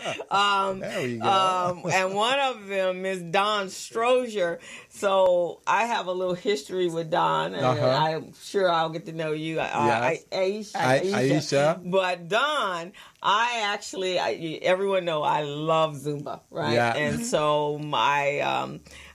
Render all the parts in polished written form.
There we go. And one of them is Don Strozier. So I have a little history with Don, and I'm sure I'll get to know you. Ayesha. But Don, everyone know I love Zumba, right? Yeah. And so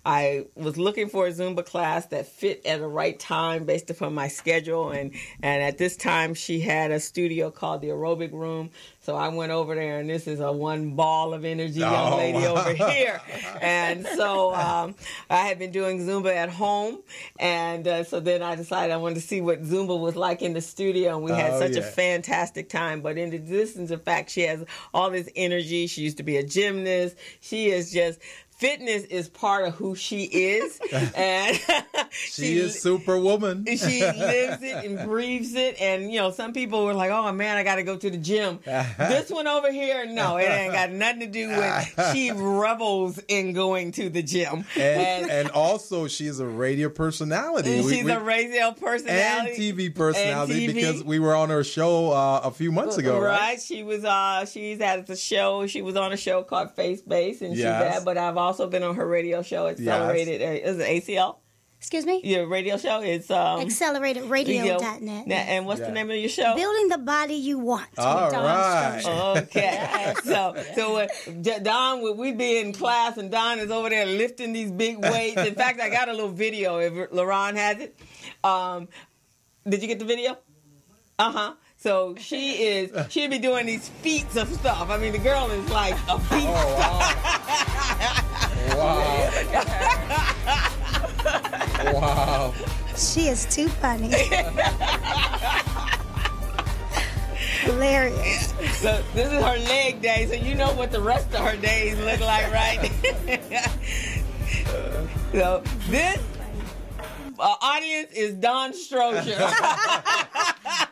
I was looking for a Zumba class that fit at the right time based upon my schedule. And at this time, she had a studio called the Aerobic Room. So I went over there, and this is a one ball of energy young lady over here. And so I had been doing Zumba at home. And so then I decided I wanted to see what Zumba was like in the studio. And we had such a fantastic time. But in addition to the fact she has all this energy, she used to be a gymnast. She is just... Fitness is part of who she is, and she is Superwoman. She lives it and breathes it, and some people were like, "Oh man, I got to go to the gym." This one over here, no, it ain't got nothing to do with. She revels in going to the gym, and also she's a radio personality. She's a radio personality and TV personality because we were on her show a few months ago, right? She was. She's at the show. She was on a show called Face Base, and she's that. But I've also been on her radio show, Accelerated. Is it ACL? Excuse me? Your radio show is AcceleratedRadio.net. And what's the name of your show? Building the Body You Want. All right. Okay. So Don, we be in class, and Don is over there lifting these big weights. In fact, I got a little video if LaRon has it. Did you get the video? So she'd be doing these feats of stuff. I mean, the girl is like a feat. Wow. She is too funny. Hilarious. So this is her leg day, so you know what the rest of her days look like, right? So this audience is Don Strozier.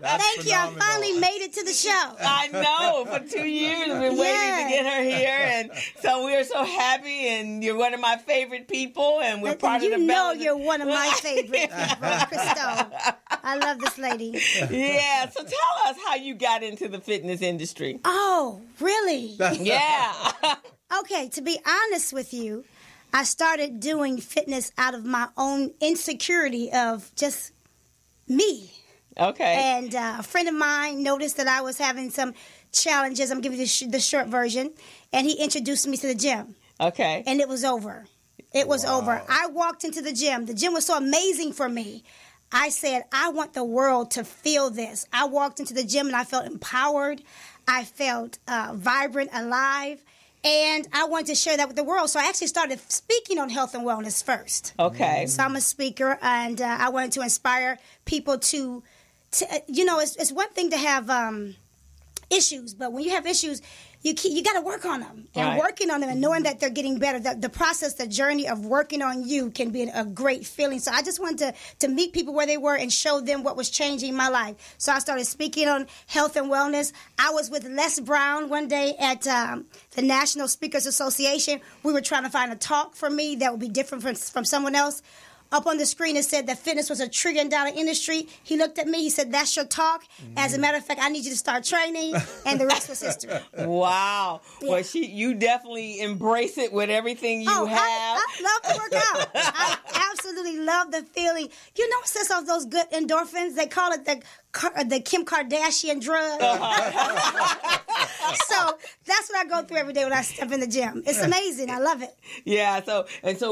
Thank you. I finally made it to the show. I know. For 2 years we've been waiting to get her here. And so we are so happy. And you're one of my favorite people. And we're part of the You know you're one of my favorite people, Crystal. I love this lady. Yeah. So tell us how you got into the fitness industry. Oh, really? Yeah. Okay. To be honest with you, I started doing fitness out of my own insecurity of just me. Okay. And a friend of mine noticed that I was having some challenges. I'm giving you the short version. And he introduced me to the gym. Okay. And it was over. It was over. I walked into the gym. The gym was so amazing for me. I said, I want the world to feel this. I walked into the gym and I felt empowered. I felt vibrant, alive. And I wanted to share that with the world. So I actually started speaking on health and wellness first. Okay. So I'm a speaker, and I wanted to inspire people to it's one thing to have issues, but when you have issues, you got to work on them. And working on them and knowing that they're getting better, the process, the journey of working on you can be a great feeling. So I just wanted to meet people where they were and show them what was changing my life. So I started speaking on health and wellness. I was with Les Brown one day at the National Speakers Association. We were trying to find a talk for me that would be different from someone else. Up on the screen, it said that fitness was a $1 trillion industry. He looked at me. He said, "That's your talk. As a matter of fact, I need you to start training." And the rest was history. Wow. Yeah. Well, you definitely embrace it with everything you have. I love to work out. I absolutely love the feeling. You know, it says of those good endorphins. They call it the Kim Kardashian drug. So that's what I go through every day when I step in the gym. It's amazing. I love it. Yeah. So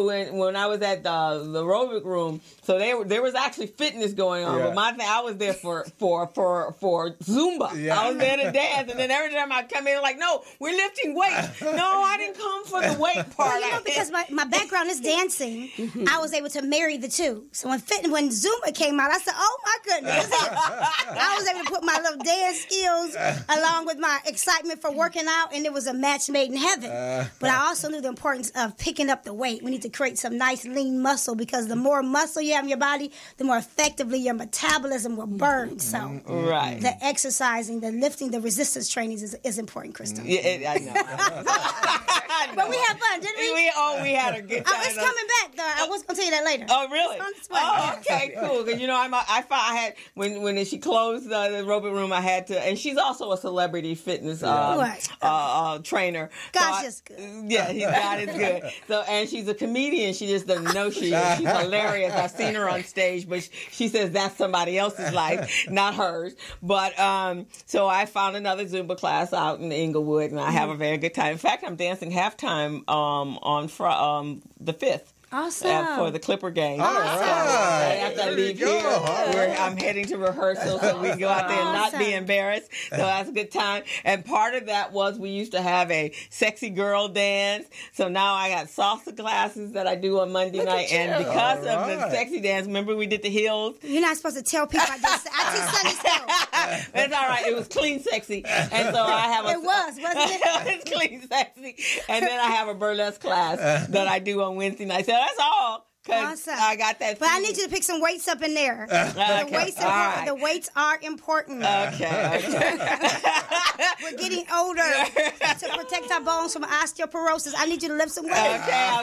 when I was at the aerobic room, so there was actually fitness going on. But my thing, I was there for Zumba. Yeah. I was there to dance, and then every time I come in, like, no, we're lifting weights. No, I didn't come for the weight part. Well, because my background is dancing, I was able to marry the two. So when Zumba came out, I said, "Oh my goodness." I was able to put my little dance skills along with my excitement for working out, and it was a match made in heaven. But I also knew the importance of picking up the weight. We need to create some nice lean muscle, because the more muscle you have in your body, the more effectively your metabolism will burn. So the exercising, the lifting, the resistance training is important, Crystal. Yeah, I know. But we had fun, didn't we? We had a good time. It's coming back, though. I was going to tell you that later. Oh, really? Okay, cool. Because, I had, when she closed the aerobic room, I had to, and she's also a celebrity fitness trainer. Gosh, it's good. Yeah, God is good. So, and she's a comedian. She just doesn't know she is. She's hilarious. I've seen her on stage, but she says that's somebody else's life, not hers. But so I found another Zumba class out in Inglewood, and I have a very good time. In fact, I'm dancing halftime on the 5th. Awesome. For the Clipper game. All right. After I leave here, I'm heading to rehearsal so we can go out there and not be embarrassed. So that's a good time. And part of that was we used to have a sexy girl dance. So now I got salsa classes that I do on Monday night. And because of the sexy dance, remember we did the heels? You're not supposed to tell people I teach Sunday school. It's all right. It was clean sexy. And so I have wasn't it? It's clean sexy. And then I have a burlesque class that I do on Wednesday night. So that's all. Awesome. I got that. But I need you to pick some weights up in there. The weights are important. Okay. We're getting older to protect our bones from osteoporosis. I need you to lift some weights. Okay. All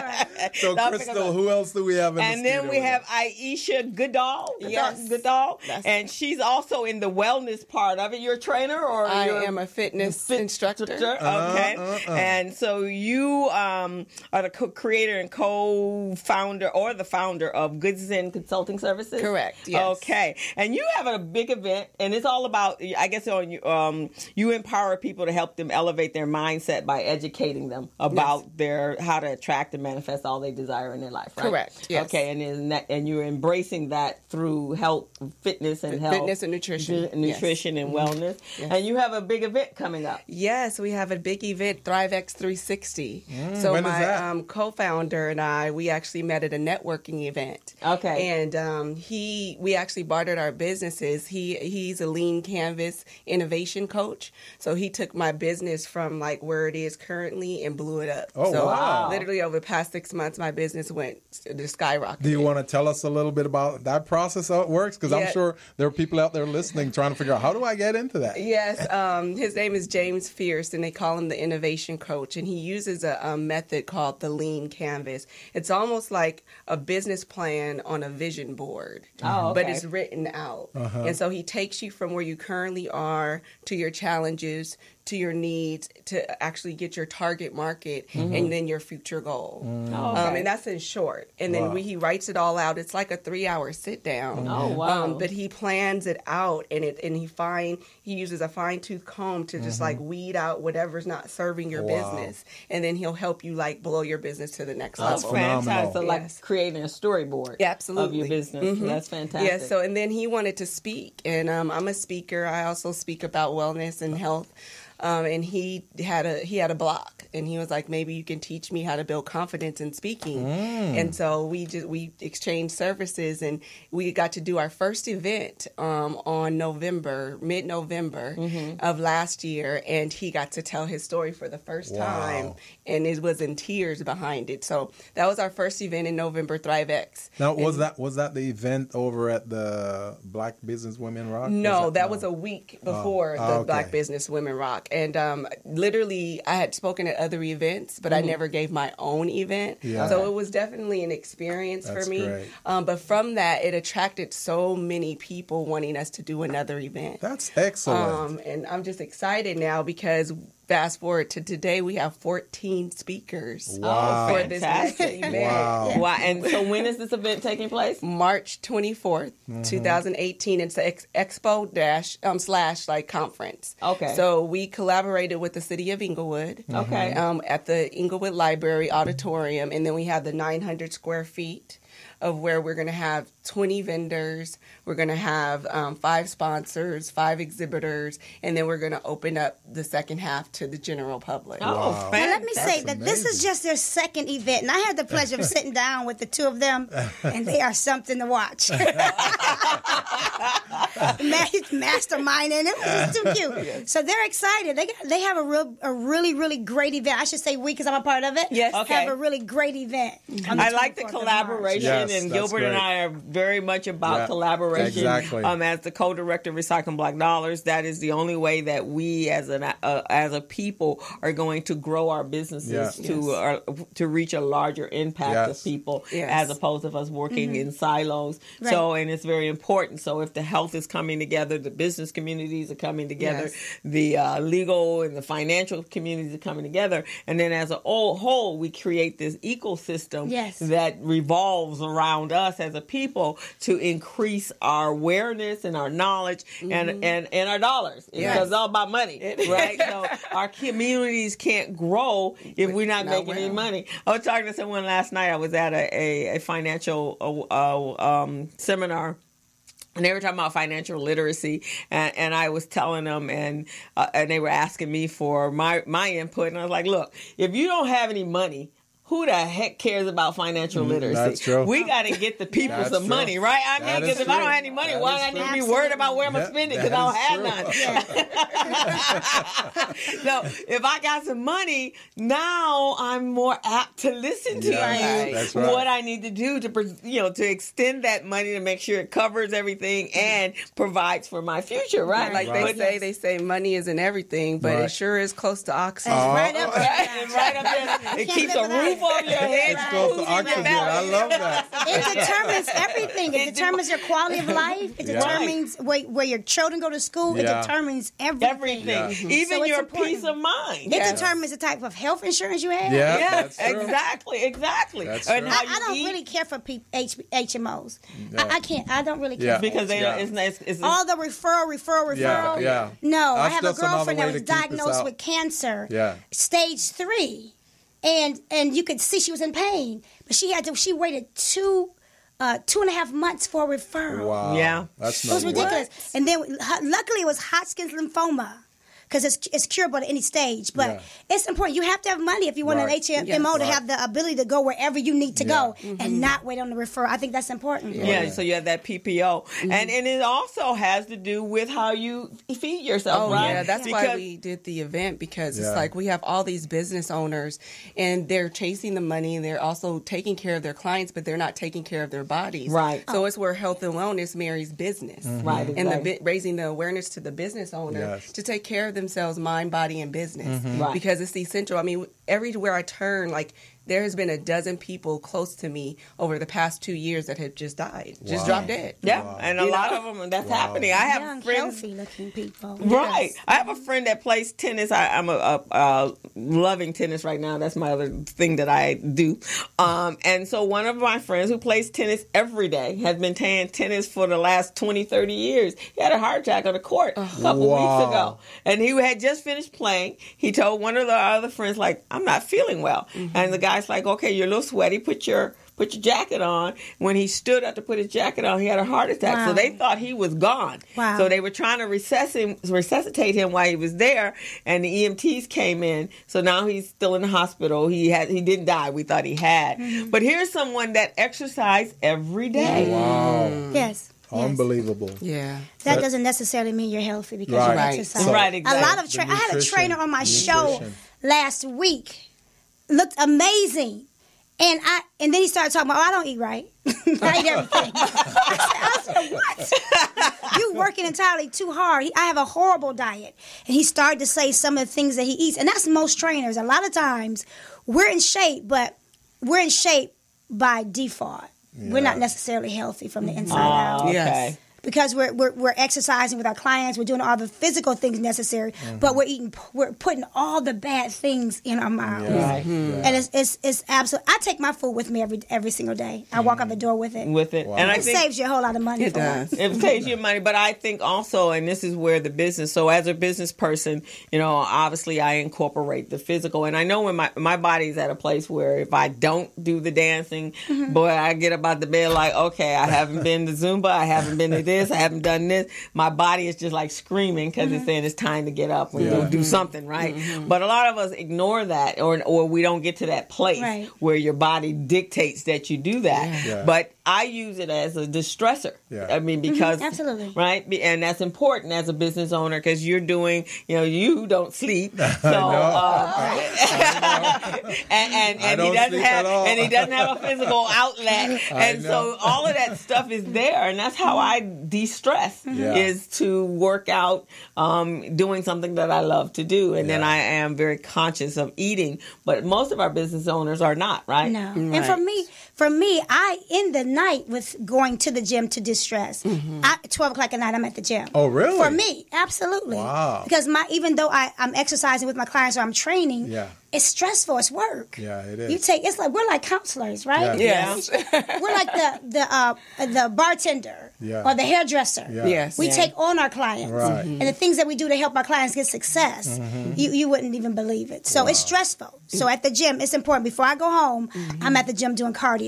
right. So, Crystal, who else do we have in the studio? And then we have Ayesha Goodall. Yes. Goodall. And she's also in the wellness part of it. You're a trainer, or I am a fitness instructor. Okay. And so you are the creator and co-founder or the founder of Goodall Consulting Services? Correct, yes. Okay. And you have a big event, and it's all about, I guess, you empower people to help them elevate their mindset by educating them about how to attract and manifest all they desire in their life, right? Correct, yes. Okay, and you're embracing that through health, fitness and nutrition. Nutrition and wellness. Yes. And you have a big event coming up. Yes, we have a big event, ThriveX 360. So when my co-founder and we actually met at a networking event. Okay. And we actually bartered our businesses. He's a lean canvas innovation coach. So he took my business from like where it is currently and blew it up. Oh, so wow. Literally over the past 6 months, my business went to skyrocket. Do you want to tell us a little bit about that process, how it works? Because I'm sure there are people out there listening trying to figure out, how do I get into that? Yes. His name is James Fierce, and they call him the innovation coach. And he uses a method called the lean canvas. It's almost like a business plan on a vision board, but it's written out. And so he takes you from where you currently are to your challenges, to your needs, to actually get your target market and then your future goal. And that's in short. And then he writes it all out. It's like a 3-hour sit down. But he plans it out, and he uses a fine-tooth comb to just like weed out whatever's not serving your business. And then he'll help you like blow your business to the next level. Fantastic. So like creating a storyboard of your business. That's fantastic. Yeah, so and then he wanted to speak, and I'm a speaker. I also speak about wellness and health. And he had a block, and he was like, maybe you can teach me how to build confidence in speaking. And so we exchanged services, and we got to do our first event on mid-November of last year, and he got to tell his story for the first time, and it was in tears behind it. So that was our first event in November, ThriveX. Now, was that the event over at the Black Business Women Rock? No, that was a week before the Black Business Women Rock. And literally, I had spoken at other events, but I never gave my own event. So it was definitely an experience for me. Great. But from that, it attracted so many people wanting us to do another event. That's excellent. And I'm just excited now because fast forward to today, we have 14 speakers for this next event. Wow. And so when is this event taking place? March 24th, 2018. It's the Expo / conference. Okay. So we collaborated with the city of Inglewood. Okay. At the Inglewood Library Auditorium. And then we have the 900 square feet of where we're going to have 20 vendors, we're going to have 5 sponsors, 5 exhibitors, and then we're going to open up the second half to the general public. Wow. Now, let me say that this is just their second event, and I had the pleasure of sitting down with the two of them, and they are something to watch. Masterminding, it was just too cute. So they're excited. They have a really, really great event. I should say we, because I'm a part of it. Yes. Okay. Have a really great event. I like the collaboration collaboration, and Gilbert and I are very much about collaboration. Exactly. As the co-director of Recycling Black Dollars, that is the only way that we as a people are going to grow our businesses to reach a larger impact of people, as opposed to us working in silos. Right. So, and it's very important. So if the health is coming together, the business communities are coming together, the legal and the financial communities are coming together, and then as a whole, we create this ecosystem that revolves around us as a people to increase our awareness and our knowledge and our dollars. Because it's all about money, right? So our communities can't grow if we're not making any money. I was talking to someone last night. I was at a financial seminar. And they were talking about financial literacy, and I was telling them, and they were asking me for my input, and I was like, look, if you don't have any money, who the heck cares about financial literacy? That's true. We got to get the people some money, right? I mean, because if I don't have any money, why do I need to be worried about where I'm going to spend it? Because I don't have none. So if I got some money, now I'm more apt to listen to what I need to do to extend that money to make sure it covers everything and provides for my future, right? Like they say money isn't everything, but it sure is close to oxygen. Right up there. Right up there. It keeps a roof on your head. It's close to oxygen. I love that. It determines everything. It determines your quality of life. It determines where your children go to school. It determines everything. Even so your peace of mind. It determines the type of health insurance you have. That's exactly. That's and how I don't really care for HMOs. I can't. I don't really care. Because it's all the referral. Yeah. No, I have a girlfriend that was diagnosed with cancer. Stage 3. And you could see she was in pain, but she waited 2.5 months for a referral. Wow. Yeah. That's it was ridiculous. And then luckily it was Hodgkin's lymphoma, because it's curable at any stage. But it's important. You have to have money if you want an HMO to have the ability to go wherever you need to go and not wait on the referral. I think that's important. So you have that PPO. And it also has to do with how you feed yourself, right? Yeah, that's why we did the event, because it's like we have all these business owners and they're chasing the money and they're also taking care of their clients, but they're not taking care of their bodies. Right. So it's where health and wellness marries business. Right. And raising the awareness to the business owner to take care of themselves, mind, body, and business, because it's essential. I mean, everywhere I turn, like, there has been a dozen people close to me over the past 2 years that have just died, just dropped dead. And a lot of them, that's happening. I have young, friends, healthy-looking people. Right. I have a friend that plays tennis. I'm loving tennis right now. That's my other thing that I do. And so one of my friends who plays tennis every day has been playing tennis for the last 20, 30 years. He had a heart attack on the court a couple weeks ago. And he had just finished playing. He told one of the other friends, like, I'm not feeling well. And the guy's like, okay, you're a little sweaty. Put your jacket on. When he stood up to put his jacket on, he had a heart attack. So they thought he was gone. So they were trying to resuscitate him while he was there, and the EMTs came in. So now he's still in the hospital. He didn't die. We thought he had. But here's someone that exercised every day. Wow. Yes. Unbelievable. Yeah. That doesn't necessarily mean you're healthy because you exercise. Right, exactly. A lot of I had a trainer on my show last week. Looked amazing. And then he started talking about, I don't eat right. I eat everything. I said, what? You working entirely too hard. I have a horrible diet. And he started to say some of the things that he eats. And that's most trainers. A lot of times, we're in shape, but we're in shape by default. We're not necessarily healthy from the inside out. Okay. Yes. Because we're exercising with our clients, we're doing all the physical things necessary, but we're putting all the bad things in our mouths, and it's absolute. I take my food with me every single day. I walk out the door with it. Wow. And it saves you a whole lot of money. It does. It saves you money, but I think also, and this is where the business. So as a business person, obviously I incorporate the physical, and I know when my body's at a place where if I don't do the dancing, boy, I get up out the bed like, okay, I haven't been to Zumba, I haven't been to this. this, I haven't done this. My body is just like screaming because it's saying it's time to get up and do something, right? But a lot of us ignore that, or we don't get to that place where your body dictates that you do that. But I use it as a distressor. I mean, because absolutely, right, and that's important as a business owner because you're doing, you don't sleep, so and he doesn't have a physical outlet, and so all of that stuff is there, and that's how I de-stress is to work out, doing something that I love to do, and then I am very conscious of eating. But most of our business owners are not, right? No, and for me, I in the night with going to the gym to distress. At 12 o'clock at night, I'm at the gym. Oh, really? For me, absolutely. Wow. Because even though I'm exercising with my clients or I'm training, it's stressful. It's work. Yeah, it is. It's like we're like counselors, right? Yeah. We're like the bartender or the hairdresser. Yeah. Yes. We take on our clients, and the things that we do to help our clients get success, you wouldn't even believe it. So it's stressful. So at the gym, it's important. Before I go home, I'm at the gym doing cardio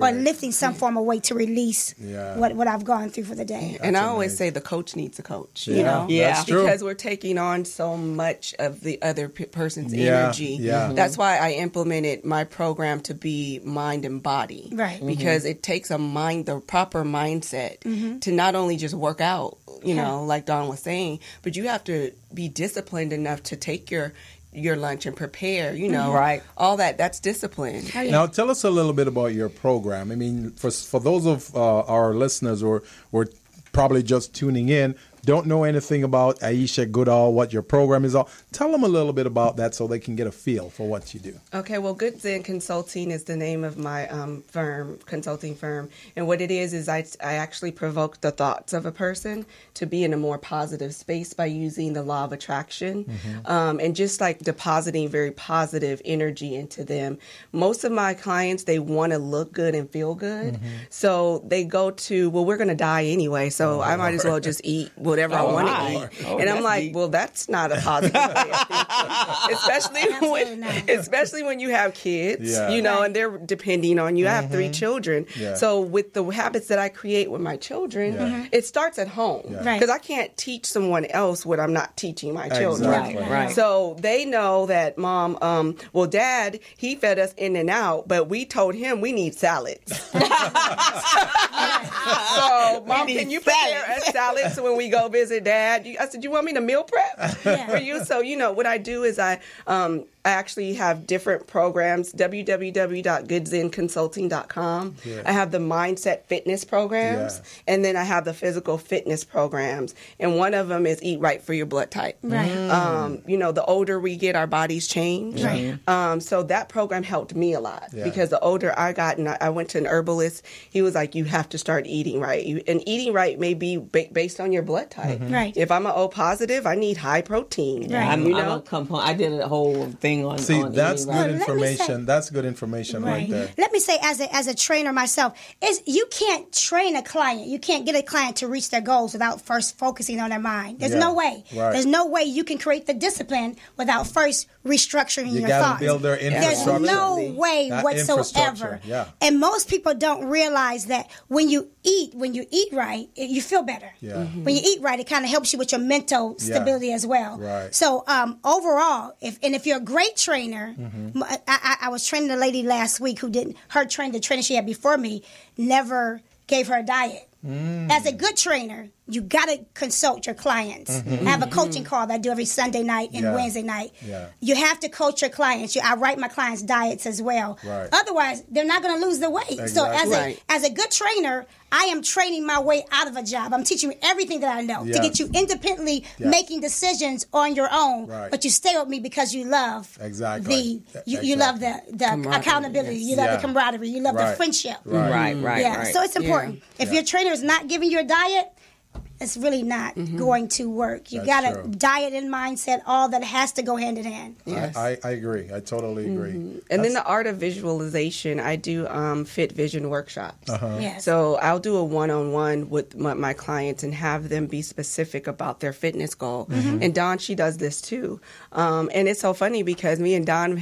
or lifting some form of weight to release what I've gone through for the day. And I always say the coach needs a coach. That's true. Because we're taking on so much of the other person's energy. Yeah. That's why I implemented my program to be mind and body. Right. Because it takes the proper mindset to not only just work out, like Dawn was saying, but you have to be disciplined enough to take your lunch and prepare, all that's discipline. Oh, yeah. Now, tell us a little bit about your program. I mean, for those of our listeners who are probably just tuning in, don't know anything about Ayesha Goodall, what your program is all. Tell them a little bit about that so they can get a feel for what you do. Okay, well, Good Zen Consulting is the name of my consulting firm. And what it is I actually provoke the thoughts of a person to be in a more positive space by using the law of attraction and just like depositing very positive energy into them. Most of my clients, they want to look good and feel good. So they go to, well, we're going to die anyway, so I might as well just eat whatever I want to eat. And I'm like, well, that's not a positive way of thinking. Especially when you have kids, and they're depending on you. I have 3 children. So with the habits that I create with my children, it starts at home. Because I can't teach someone else what I'm not teaching my children. Exactly. Right. So they know that Mom, Dad, he fed us in and out, but we told him we need salads. So, Mom, can you prepare us salads when we go visit Dad? I said, you want me to meal prep for you? So, what I do is I actually have different programs, www.goodzenconsulting.com. I have the mindset fitness programs, and then I have the physical fitness programs. And one of them is Eat Right for Your Blood Type. Right. The older we get, our bodies change. Right. So that program helped me a lot because the older I got, and I went to an herbalist, he was like, you have to start eating right. And eating right may be based on your blood type. Right. If I'm an O positive, I need high protein. Right. I'm a component. I did a whole thing on. See, on that's eating, good information. That's good information right there. Let me say, as a trainer myself, you can't train a client. You can't get a client to reach their goals without first focusing on their mind. There's no way. Right. There's no way you can create the discipline without first restructuring your gotta thoughts. build their infrastructure. There's no way That whatsoever. infrastructure, And most people don't realize that when you eat right, you feel better. When you eat right, it kind of helps you with your mental stability as well. Right. So overall, if you're a great trainer, I was training a lady last week who the trainer she had before me never gave her a diet. As a good trainer, you got to consult your clients. I have a coaching call that I do every Sunday night and Wednesday night. You have to coach your clients. I write my clients' diets as well. Right. Otherwise, they're not going to lose the weight. Exactly. So as a good trainer, I am training my way out of a job. I'm teaching you everything that I know to get you independently making decisions on your own. Right. But you stay with me because you love you love the accountability. You love the camaraderie. You love the friendship. Right. So it's important. If your trainer is not giving you a diet, it's really not going to work. You got to diet and mindset, all that has to go hand in hand. Yes. I agree. I totally agree. And then the art of visualization, I do fit vision workshops. Yes. So I'll do a one-on-one with my clients and have them be specific about their fitness goal. And Dawn, she does this too. And it's so funny because me and Dawn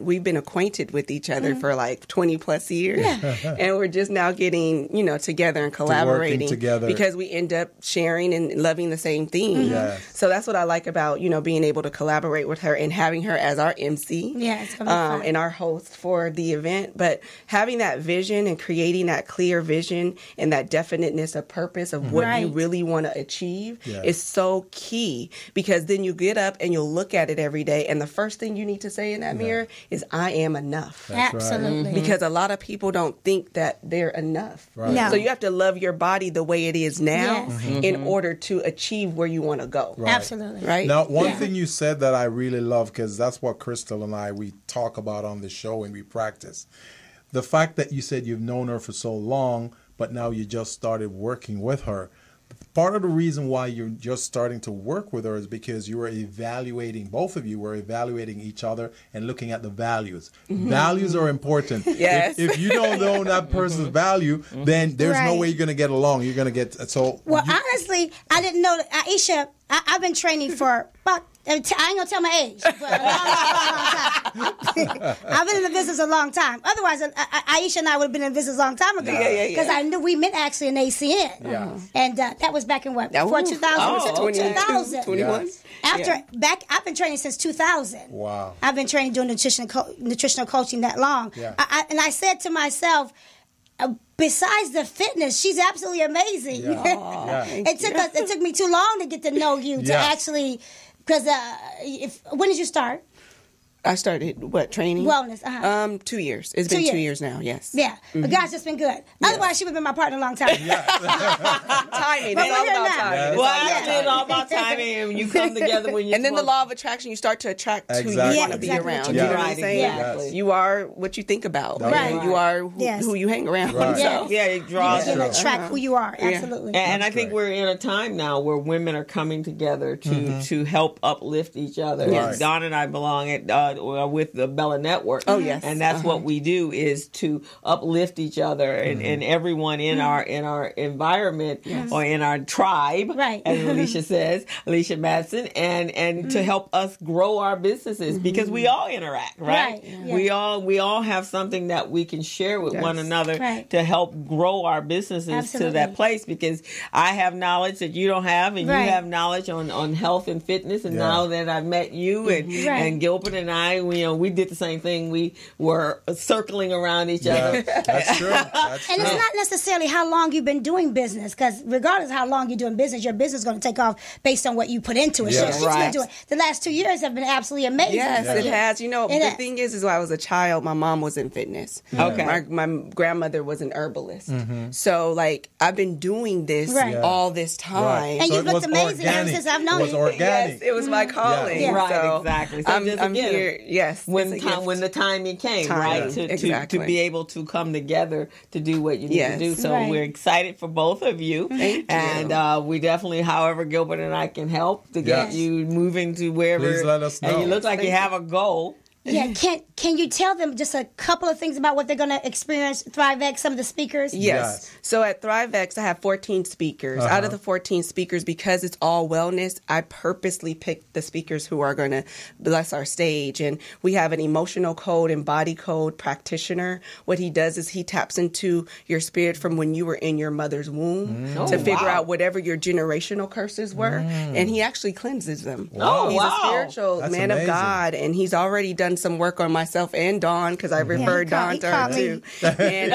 we've been acquainted with each other for like 20 plus years. And we're just now getting, together and collaborating together. because we end up sharing and loving the same thing. So that's what I like about, being able to collaborate with her and having her as our MC. Yeah, it's gonna be fun. And our host for the event. But having that vision and creating that clear vision and that definiteness of purpose of what you really want to achieve is so key, because then you get up and you'll look at it every day, and the first thing you need to say in that mirror is, I am enough. That's Absolutely. Because a lot of people don't think that they're enough. No. So you have to love your body the way it is now in order to achieve where you want to go. Absolutely. Right? Now, one thing you said that I really love, because that's what Crystal and I, we talk about on the show and we practice. The fact that you said you've known her for so long, but now you just started working with her. Part of the reason why you're just starting to work with her is because you were evaluating, both of you were evaluating each other and looking at the values. Values are important. Yes. If you don't know that person's value, then there's no way you're going to get along. You're going to get, so. Well, honestly, I didn't know that Ayesha, I've been training for about, I ain't gonna tell my age, but a long time. I've been in the business a long time. Otherwise, Ayesha and I would have been in business a long time ago. Because I knew we met actually in ACN. Yeah. And that was back in what? Before 2000? Oh, 2000. 21? I've been training since 2000. Wow. I've been training doing nutritional coaching that long. Yeah. And I said to myself, besides the fitness, she's absolutely amazing. Yeah. It took me too long to get to know you to actually, because when did you start? I started, training? Wellness. 2 years. It's been 2 years now, yes. Yeah. But God's just been good. Otherwise, she would have been my partner a long time. Timing. It's all about timing. It's all about timing, and you come together when you. And then the law of attraction, you start to attract who you want to be around. You know what I'm saying? Exactly. You are what you think about. Right. You are who you hang around. Right. So. Yeah, it draws. You can attract who you are. Absolutely. And I think we're in a time now where women are coming together to help uplift each other. Yes. Dawn and I belong with the Bella Network. Oh yes, and that's what we do, is to uplift each other and everyone in our environment or in our tribe, as Alicia says, Alicia Madsen, and to help us grow our businesses, because we all interact, right? We all have something that we can share with one another to help grow our businesses to that place, because I have knowledge that you don't have, and you have knowledge on health and fitness, and now that I've met you and Gilbert and I, we did the same thing. We were circling around each other. That's true. That's and it's not necessarily how long you've been doing business, because regardless of how long you're doing business, your business is going to take off based on what you put into it. Yes. She's been doing. The last 2 years have been absolutely amazing. Yes, it has. The thing is when I was a child, my mom was in fitness. Okay. My grandmother was an herbalist. So, I've been doing this all this time. Right. And so you've looked amazing ever since I've known you. It was organic. Yes, it was my calling. Yeah. Right, So exactly. So I'm here. Yes. When the timing came, right? To be able to come together to do what you need to do. So we're excited for both of you. Thank you. And we definitely, however Gilbert and I can help to get you moving to wherever. Please let us know. And you look like you have a goal. Yeah, can you tell them just a couple of things about what they're going to experience at ThriveX, some of the speakers? Yes. So at ThriveX, I have 14 speakers. Out of the 14 speakers, because it's all wellness, I purposely picked the speakers who are going to bless our stage. And we have an emotional code and body code practitioner. What he does is he taps into your spirit from when you were in your mother's womb to figure out whatever your generational curses were. And he actually cleanses them. Wow. He's a spiritual That's man amazing. of God, and he's already done some work on myself and Dawn, because I referred Dawn to her too. And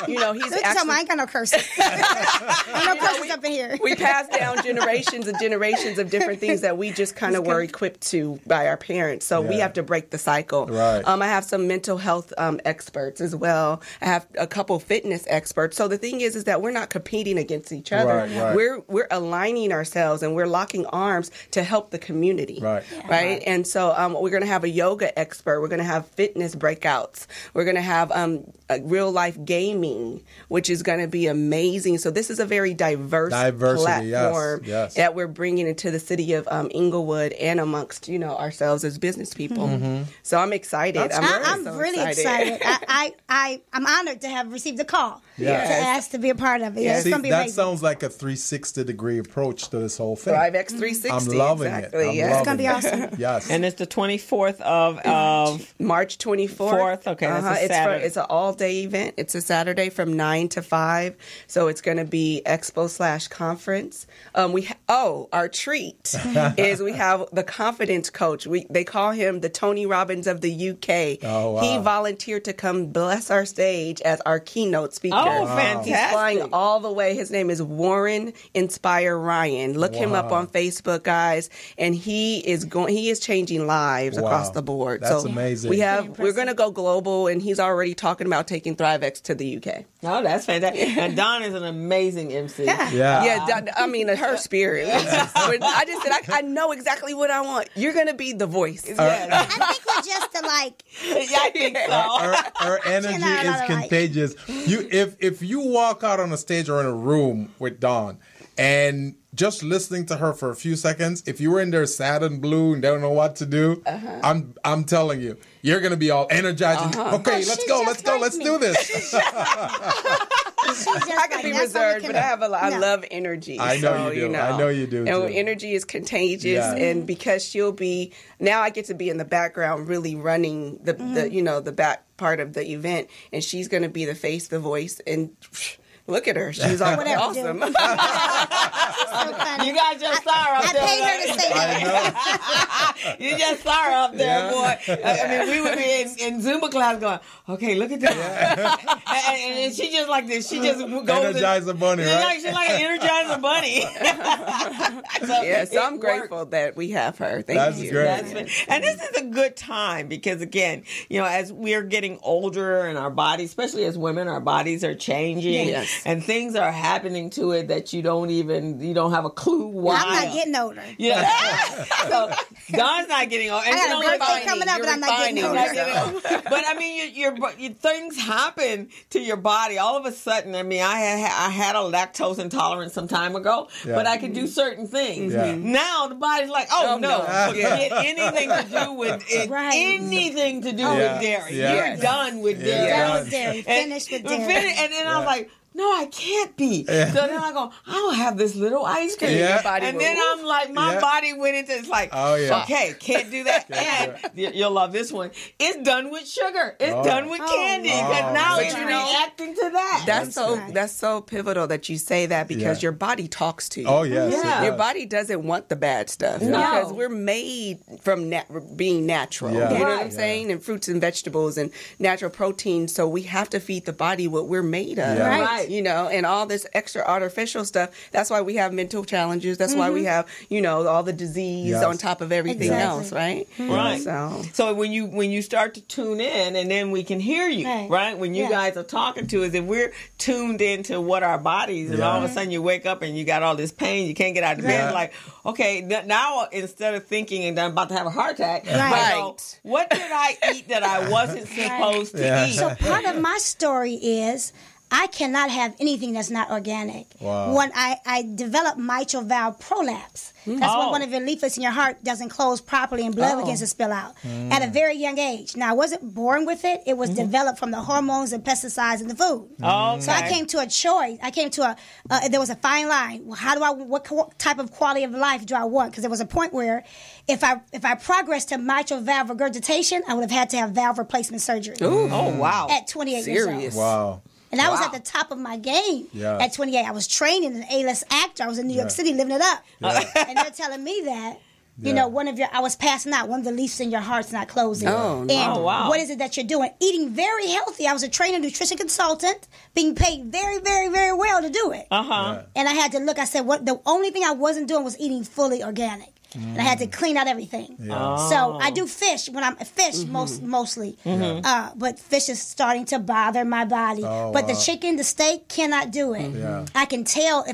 he's actually. I ain't got no curses. No curses up in here. We passed down generations and generations of different things that we just kind of were equipped to by our parents. So we have to break the cycle. Right. I have some mental health experts as well. I have a couple fitness experts. So the thing is that we're not competing against each other. Right. We're aligning ourselves, and we're locking arms to help the community. Right. And so we're going to have a yoga expert expert. We're going to have fitness breakouts. We're going to have real life gaming, which is going to be amazing. So this is a very diverse platform that we're bringing into the city of Inglewood and amongst ourselves as business people. So I'm excited. I'm really excited. I'm honored to have received a call to ask to be a part of it. Yes. See, it's be that amazing. sounds like a 360-degree approach to this whole thing. ThriveX 360. I'm loving it. It's going to be awesome. Yes. And it's the 24th of March 24th. Okay, that's a Saturday. It's an all-day event. It's a Saturday from 9 to 5. So it's going to be expo/conference. Our treat is we have the confidence coach. They call him the Tony Robbins of the UK. Oh, wow. He volunteered to come bless our stage as our keynote speaker. Oh, fantastic. He's flying all the way. His name is Warren Inspire Ryan. Look him up on Facebook, guys. And he is changing lives across the board. That's amazing. We're going to go global, and he's already talking about taking ThriveX to the UK. Oh, that's fantastic. And Dawn is an amazing MC. I mean, her spirit. I just said, I know exactly what I want. You're going to be the voice. I think we're just alike. I think so. Her energy is contagious. If you walk out on a stage or in a room with Dawn and just listening to her for a few seconds, if you were in there sad and blue and don't know what to do, I'm telling you, you're going to be all energized. Okay, let's do this. I can be reserved, but I love energy. I know you do. I know you do. And energy is contagious, and because she'll be now, I get to be in the background, really running the back part of the event, and she's going to be the face, the voice, and. Look at her. She's awesome. So you guys just saw her up there. I paid her to say that. You just saw her up there, boy. I mean, we would be in Zumba class going, okay, look at that. And she just like this. She just goes. Energizer Bunny, right? She's like an Energizer Bunny. So I'm grateful that we have her. Thank you. That's great. And this is a good time because, again, as we're getting older and our bodies, especially as women, our bodies are changing. Yes. And things are happening to it that you don't have a clue why. I'm not getting older. Yeah. So Dawn's not getting older. I got a birthday coming up, but I'm not getting older. But I mean, your things happen to your body all of a sudden. I mean, I had a lactose intolerance some time ago, but I could do certain things. Yeah. Now the body's like, forget anything to do with it. Anything to do with dairy. You're done with dairy. Done with dairy. Finished with dairy. And then I was like, no, I can't be. So then I go, I'll have this little ice cream. And then I'm like, my body went into, it's like, okay, can't do that. And you'll love this one. It's done with sugar. It's done with candy. Because now it's reacting to that. That's so pivotal that you say that because your body talks to you. Oh, yes. Yeah. Your body doesn't want the bad stuff because we're made from being natural. Yeah. You know what I'm saying? And fruits and vegetables and natural protein. So we have to feed the body what we're made of. Yeah. Right. And all this extra artificial stuff. That's why we have mental challenges. That's why we have, all the disease on top of everything else, right? Right. So when you start to tune in, and then we can hear you, right? When you guys are talking to us, and we're tuned into what our bodies, and all of a sudden you wake up and you got all this pain, you can't get out of bed. Like, okay, now instead of thinking and I'm about to have a heart attack, I go, what did I eat that I wasn't supposed to eat? So part of my story is I cannot have anything that's not organic. Wow. When I developed mitral valve prolapse, that's when one of your leaflets in your heart doesn't close properly and blood begins to spill out at a very young age. Now, I wasn't born with it. It was developed from the hormones and pesticides in the food. Okay. So I came to a choice. I came to there was a fine line. What type of quality of life do I want? Because there was a point where if I progressed to mitral valve regurgitation, I would have had to have valve replacement surgery. Ooh. Oh, wow. At 28 years old. Wow. And I was at the top of my game at 28. I was training as an A-list actor. I was in New York City living it up. And they're telling me that, I was passing out. One of the leaves in your heart's not closing. Oh, no. And what is it that you're doing? Eating very healthy. I was a trainer nutrition consultant, being paid very, very, very well to do it. And I had to look. I said, the only thing I wasn't doing was eating fully organic. And I had to clean out everything. So I do fish when I'm mostly. But fish is starting to bother my body. But the chicken, the steak cannot do it. I can tell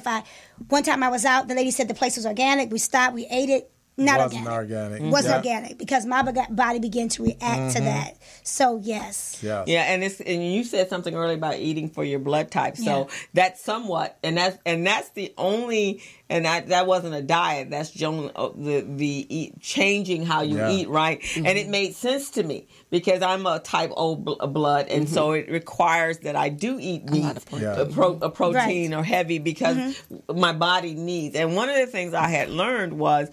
one time I was out, the lady said the place was organic. We stopped, we ate it. Wasn't organic. Wasn't organic because my body began to react to that. So yes. Yeah, and you said something earlier about eating for your blood type. So that's somewhat, and that's the only, and that wasn't a diet. That's the changing how you eat, right? And it made sense to me because I'm a type O blood, and so it requires that I do eat meat, a protein or heavy because my body needs. And one of the things I had learned was,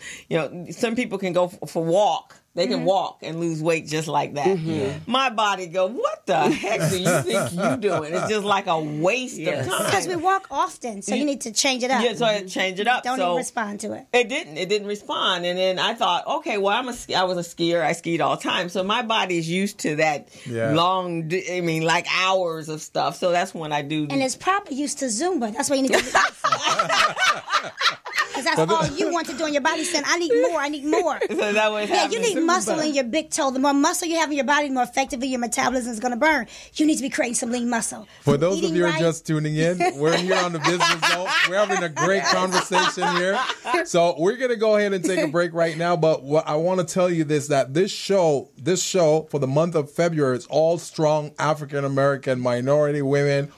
some people can go for a walk. They can walk and lose weight just like that. My body go, what the heck do you think you're doing? It's just like a waste of time. Because we walk often, so you need to change it up. Yeah, so I change it up. Don't even respond to it. It didn't respond. And then I thought, okay, well, I was a skier. I skied all the time. So my body is used to that long, like hours of stuff. So that's when I do. And it's probably used to Zumba. That's why you need to do because that's all you want to do in your body. Saying, I need more. So that was you need muscle in your big toe. The more muscle you have in your body, the more effectively your metabolism is going to burn. You need to be creating some lean muscle. For those of you who are just tuning in, we're here on the Business Zone. We're having a great conversation here. So we're going to go ahead and take a break right now. But what I want to tell you that this show for the month of February is all strong African American minority women